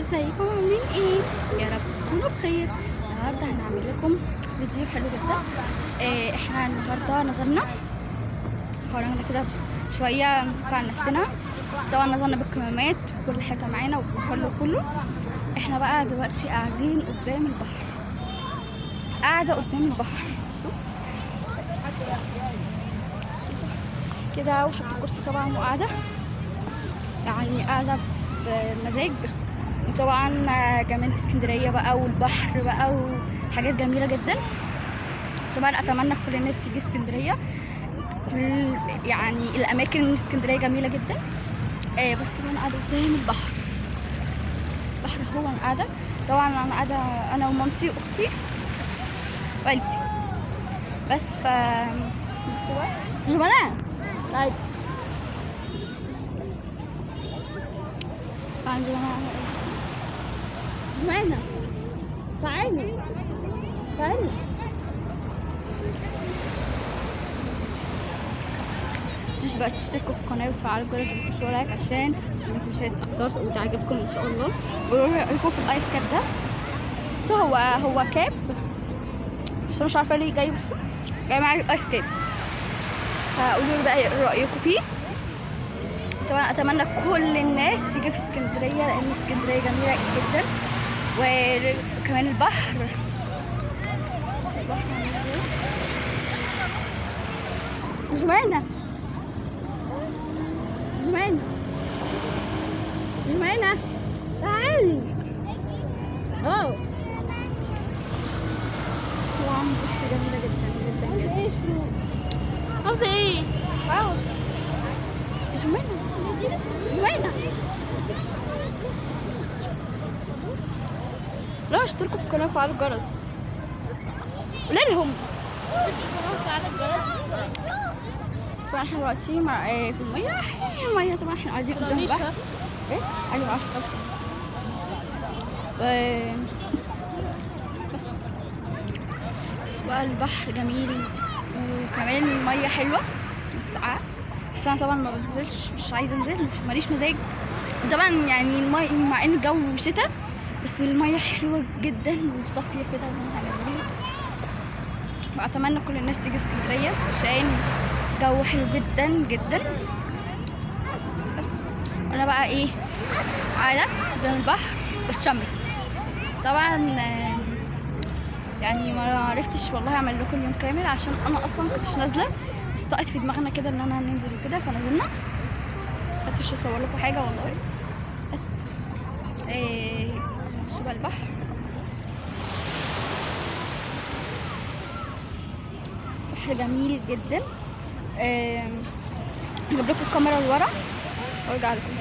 ازيكم عاملين ايه؟ يا رب تكونوا بخير. النهارده هنعمل لكم فيديو حلو جدا. احنا النهارده نزلنا خرجنا كده شويه نفك عن نفسنا. طبعا نزلنا بالكمامات وكل حاجه معانا والكحول كله. احنا بقى دلوقتي قاعدين قدام البحر، قاعده قدام البحر. بصوا كده، وحط الكرسي طبعا وقاعده، يعني قاعده بمزاج. وطبعا جمال اسكندريه بقى والبحر بقى وحاجات جميله جدا. طبعا اتمنى كل الناس تيجي اسكندريه، كل يعني الاماكن من اسكندريه جميله جدا. بس انا قاعده قدام البحر، البحر هو انا قاعده. طبعا انا قاعده انا ومامتي واختي وعيلتي بس. بس هو جمانة طيب جمانة تعالي تعالي. متنسوش بقى تشتركوا في القناة وتفعلوا الجرس وتدوسوا لايك عشان انكم مشاهدة اكتر وتعجبكم ان شاء الله. وقولوا لي رايكم في الايس كاب ده. بس هو كاب، بس مش عارفه ليه جاي. بصوا جاي معايا الايس كاب، فقولوا لي بقى رايكم فيه. طبعا اتمنى كل الناس تيجي في اسكندريه لان اسكندريه جميله جدا. وكمان البحر، بس البحر جمانة جمانة جمانة تعالي. طبعا البحر جميلة جدا جدا جدا. عاوزة ايه؟ جمانة جمانة لا اشتركوا في القناة وفعلوا الجرس. قولي لهم طبعا احنا دلوقتي مع في المية. المية طبعا احنا قاعدين قدام البحر. ايه؟ ايوه عارفة. بس بقى البحر جميل وكمان المية حلوة ساقعة. بس انا طبعا ما بنزلش، مش عايزة انزل، ماليش مزاج. طبعا يعني المية مع ان الجو شتاء بس المية حلوة جدا وصافية كده ولونها جميل. واتمنى كل الناس تيجي اسكندرية عشان جو حلو جدا جدا. بس انا بقى ايه قاعدة قدام البحر بتشمس. طبعا يعني ما عرفتش والله اعمل لكم اليوم كامل عشان انا اصلا كنتش نازله، بس طقت في دماغنا كده ان انا هننزل وكده فنزلنا. مكنتش اصور لكم حاجه والله. بس بصوا بقى البحر، بحر جميل جدا. هجيب لكم الكاميرا لورا وارجع لكم.